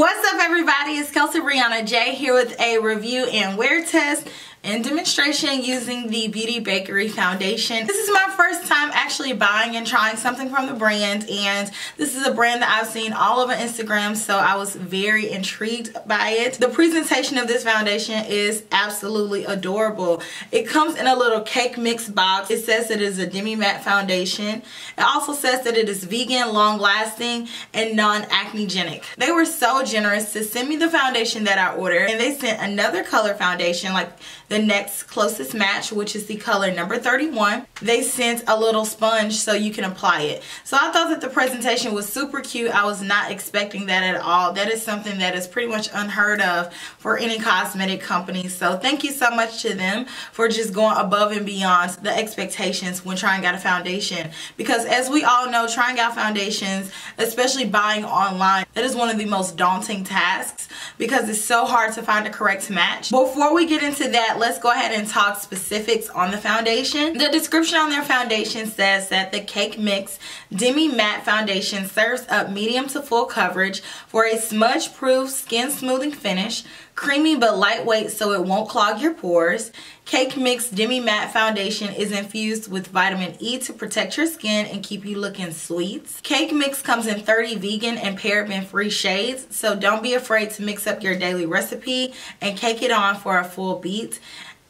What's up, everybody? It's KelseeBrianaJai here with a review and wear test and demonstration using the Beauty Bakerie foundation. This is my first time actually buying and trying something from the brand, and this is a brand that I've seen all over Instagram, so I was very intrigued by it. The presentation of this foundation is absolutely adorable. It comes in a little cake mix box. It says it is a demi-matte foundation. It also says that it is vegan, long-lasting, and non-acnegenic. They were so generous to send me the foundation that I ordered, and they sent another color foundation, like the next closest match, which is the color number 31. They sent a little sponge so you can apply it. So I thought that the presentation was super cute. I was not expecting that at all. That is something that is pretty much unheard of for any cosmetic company. So thank you so much to them for just going above and beyond the expectations when trying out a foundation. Because as we all know, trying out foundations, especially buying online, that is one of the most daunting tasks because it's so hard to find a correct match. Before we get into that, let's go ahead and talk specifics on the foundation. The description on their foundation says that the Cake Mix Demi Matte Foundation serves up medium to full coverage for a smudge-proof skin smoothing finish, creamy but lightweight so it won't clog your pores. Cake Mix Demi Matte Foundation is infused with vitamin E to protect your skin and keep you looking sweet. Cake Mix comes in 30 vegan and paraben-free shades, so don't be afraid to mix up your daily recipe and cake it on for a full beat.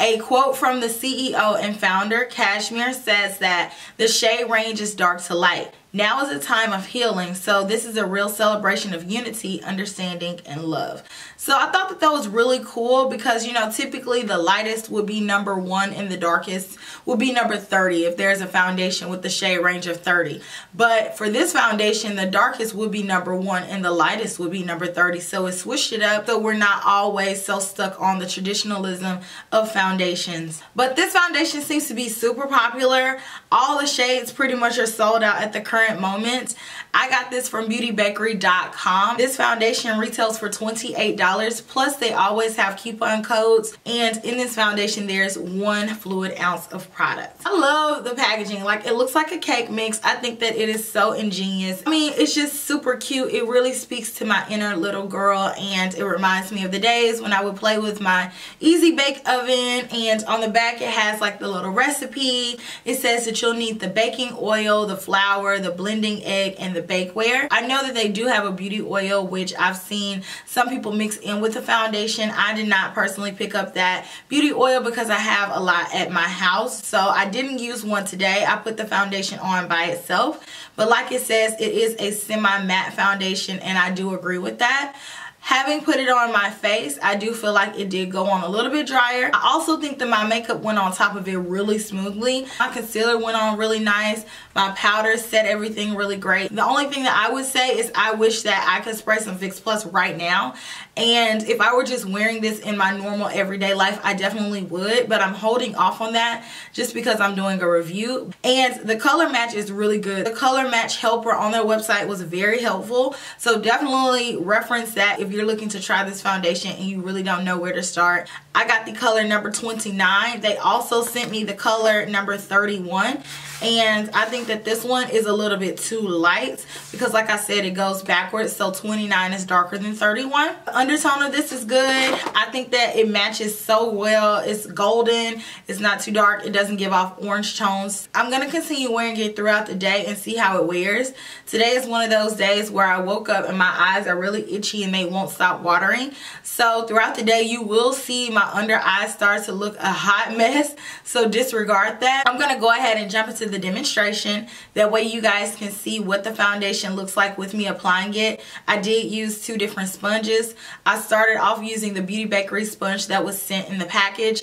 A quote from the CEO and founder, Cashmere, says that the shade range is dark to light. Now is a time of healing, so this is a real celebration of unity, understanding, and love. So I thought that that was really cool because, you know, typically the lightest would be number 1 and the darkest would be number 30 if there's a foundation with the shade range of 30. But for this foundation, the darkest would be number 1 and the lightest would be number 30. So it switched it up so we're not always so stuck on the traditionalism of foundations. But this foundation seems to be super popular. All the shades pretty much are sold out at the current moment. I got this from beautybakerie.com. This foundation retails for $28, plus they always have coupon codes, and in this foundation there's 1 fluid ounce of product. I love the packaging. Like, it looks like a cake mix. I think that it is so ingenious. I mean, it's just super cute. It really speaks to my inner little girl, and it reminds me of the days when I would play with my Easy Bake Oven. And on the back it has like the little recipe. It says that you'll need the baking oil, the flour, the blending egg, and the bakeware. I know that they do have a beauty oil, which I've seen some people mix in with the foundation. I did not personally pick up that beauty oil because I have a lot at my house, so I didn't use one today. I put the foundation on by itself, but like it says, it is a semi-matte foundation, and I do agree with that. Having put it on my face, I do feel like it did go on a little bit drier. I also think that my makeup went on top of it really smoothly. My concealer went on really nice. My powder set everything really great. The only thing that I would say is I wish that I could spray some Fix Plus right now. And if I were just wearing this in my normal everyday life, I definitely would. But I'm holding off on that just because I'm doing a review. And the color match is really good. The color match helper on their website was very helpful. So definitely reference that if you're looking to try this foundation and you really don't know where to start. I got the color number 29. They also sent me the color number 31. And I think that this one is a little bit too light because, like I said, it goes backwards. So 29 is darker than 31. The undertone of this is good. I think that it matches so well. It's golden. It's not too dark. It doesn't give off orange tones. I'm going to continue wearing it throughout the day and see how it wears. Today is one of those days where I woke up and my eyes are really itchy and they won't stop watering. So throughout the day, you will see my under eyes start to look a hot mess. So disregard that. I'm going to go ahead and jump into the demonstration. That way you guys can see what the foundation looks like with me applying it. I did use 2 different sponges. I started off using the Beauty Bakerie sponge that was sent in the package.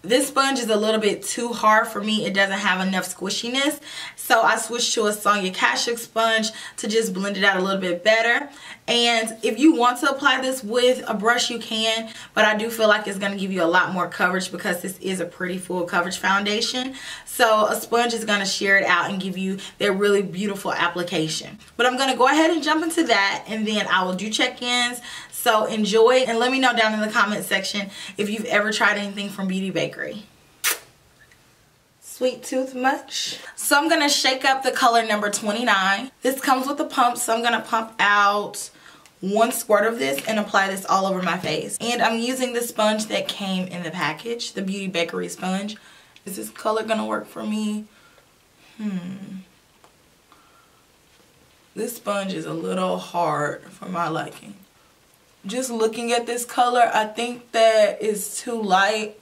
This sponge is a little bit too hard for me. It doesn't have enough squishiness. So I switched to a Sonia Kashuk sponge to just blend it out a little bit better. And if you want to apply this with a brush, you can. But I do feel like it's going to give you a lot more coverage because this is a pretty full coverage foundation. So a sponge is going to shear it out and give you that really beautiful application. But I'm going to go ahead and jump into that, and then I will do check-ins. So enjoy, and let me know down in the comment section if you've ever tried anything from Beauty Bakerie. Sweet tooth much? So I'm going to shake up the color number 29. This comes with a pump, so I'm going to pump out one squirt of this and apply this all over my face. And I'm using the sponge that came in the package, the Beauty Bakerie sponge. Is this color gonna work for me? This sponge is a little hard for my liking. Just looking at this color, I think that is too light,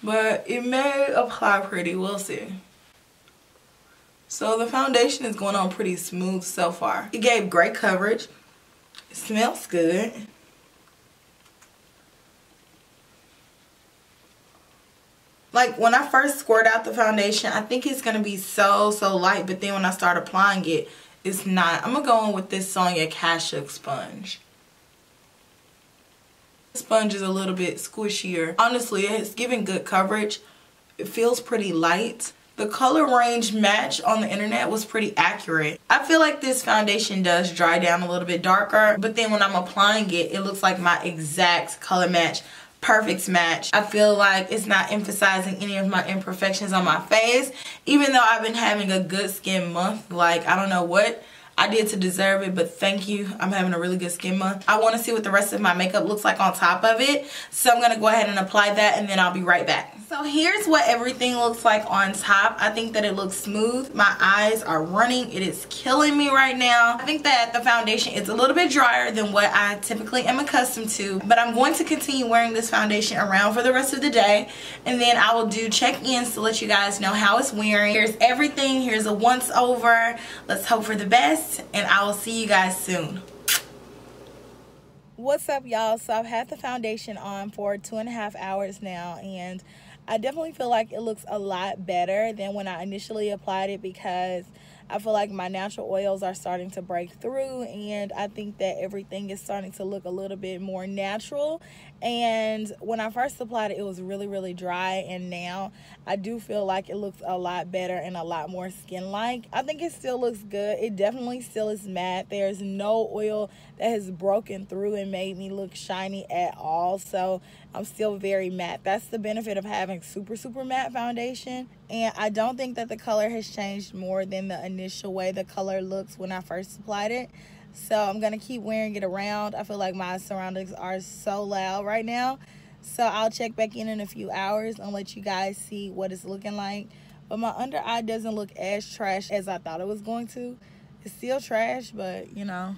but it may apply pretty. We'll see. So the foundation is going on pretty smooth so far. It gave great coverage. It smells good. Like when I first squirt out the foundation, I think it's going to be so light, but then when I start applying it, it's not. I'm going to go in with this Sonia Kashuk sponge. The sponge is a little bit squishier. Honestly, it's giving good coverage. It feels pretty light. The color range match on the internet was pretty accurate. I feel like this foundation does dry down a little bit darker, but then when I'm applying it, it looks like my exact color match. Perfect match. I feel like it's not emphasizing any of my imperfections on my face, even though I've been having a good skin month. Like, I don't know what I did to deserve it, but thank you. I'm having a really good skin month. I want to see what the rest of my makeup looks like on top of it, so I'm going to go ahead and apply that, and then I'll be right back. So here's what everything looks like on top. I think that it looks smooth. My eyes are running. It is killing me right now. I think that the foundation is a little bit drier than what I typically am accustomed to, but I'm going to continue wearing this foundation around for the rest of the day, and then I will do check-ins to let you guys know how it's wearing. Here's everything. Here's a once over. Let's hope for the best, and I will see you guys soon. What's up, y'all? So I've had the foundation on for 2.5 hours now, and I definitely feel like it looks a lot better than when I initially applied it, because I feel like my natural oils are starting to break through, and I think that everything is starting to look a little bit more natural. And when I first applied it, it was really dry, and now I do feel like it looks a lot better and a lot more skin-like. I think it still looks good. It definitely still is matte. There's no oil that has broken through and made me look shiny at all, so I'm still very matte. That's the benefit of having super matte foundation. And I don't think that the color has changed more than the initial way the color looks when I first applied it. So I'm going to keep wearing it around. I feel like my surroundings are so loud right now. So I'll check back in a few hours and let you guys see what it's looking like. But my under eye doesn't look as trash as I thought it was going to. It's still trash, but you know.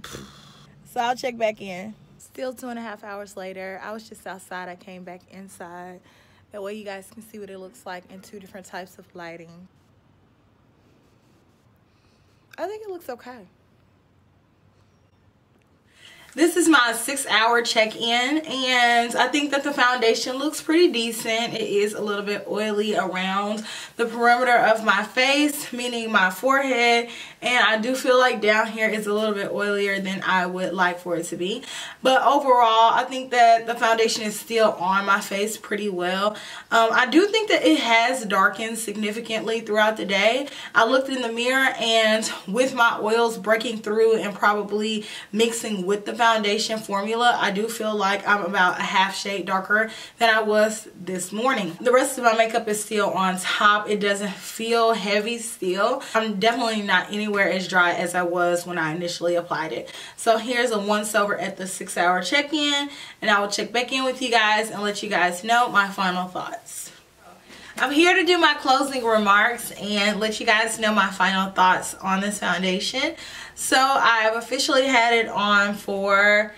So I'll check back in. Still 2.5 hours later. I was just outside. I came back inside. That way you guys can see what it looks like in 2 different types of lighting. I think it looks okay. This is my 6-hour check-in, and I think that the foundation looks pretty decent. It is a little bit oily around the perimeter of my face, meaning my forehead, and I do feel like down here is a little bit oilier than I would like for it to be. But overall, I think that the foundation is still on my face pretty well. I do think that it has darkened significantly throughout the day. I looked in the mirror, and with my oils breaking through and probably mixing with the foundation formula, I do feel like I'm about a half shade darker than I was this morning. The rest of my makeup is still on top. It doesn't feel heavy still. I'm definitely not anywhere as dry as I was when I initially applied it. So here's a once over at the 6-hour check-in, and I will check back in with you guys and let you guys know my final thoughts. I'm here to do my closing remarks and let you guys know my final thoughts on this foundation. So I've officially had it on for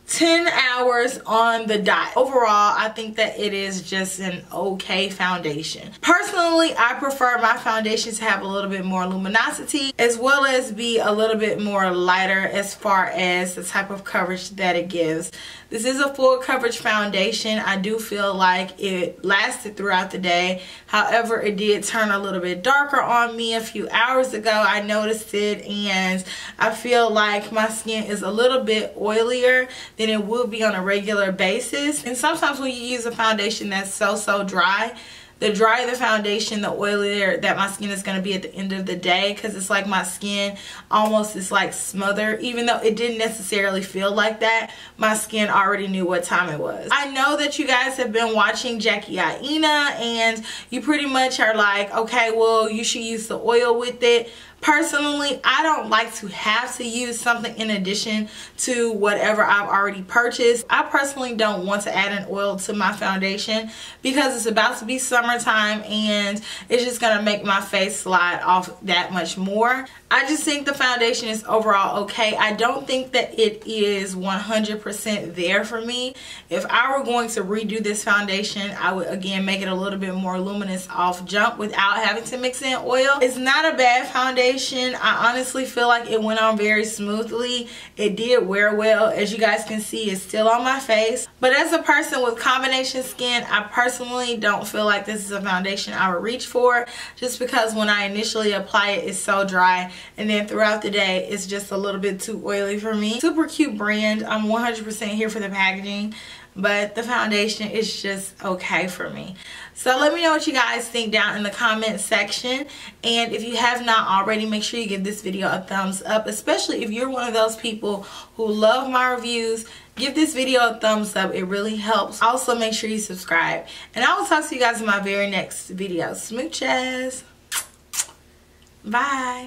10 hours on the dot. Overall, I think that it is just an okay foundation. Personally, I prefer my foundations to have a little bit more luminosity, as well as be a little bit more lighter as far as the type of coverage that it gives. This is a full coverage foundation. I do feel like it lasted throughout the day. However, it did turn a little bit darker on me a few hours ago. I noticed it, and I feel like my skin is a little bit oilier than it would be on a regular basis. And sometimes when you use a foundation that's so dry, the drier the foundation, the oilier that my skin is going to be at the end of the day, because it's like my skin almost is like smothered. Even though it didn't necessarily feel like that, my skin already knew what time it was. I know that you guys have been watching Jackie Aina, and you pretty much are like, okay, well, you should use the oil with it. Personally, I don't like to have to use something in addition to whatever I've already purchased. I personally don't want to add an oil to my foundation because it's about to be summertime and it's just going to make my face slide off that much more. I just think the foundation is overall okay. I don't think that it is 100% there for me. If I were going to redo this foundation, I would again make it a little bit more luminous off jump without having to mix in oil. It's not a bad foundation. I honestly feel like it went on very smoothly. It did wear well. As you guys can see, it's still on my face. But as a person with combination skin, I personally don't feel like this is a foundation I would reach for, just because when I initially apply it, it's so dry, and then throughout the day it's just a little bit too oily for me. Super cute brand. I'm 100% here for the packaging, but the foundation is just okay for me. So let me know what you guys think down in the comment section, and if you have not already, make sure you give this video a thumbs up, especially if you're one of those people who love my reviews. Give this video a thumbs up. It really helps. Also, make sure you subscribe, and I will talk to you guys in my very next video. Smooches. Bye.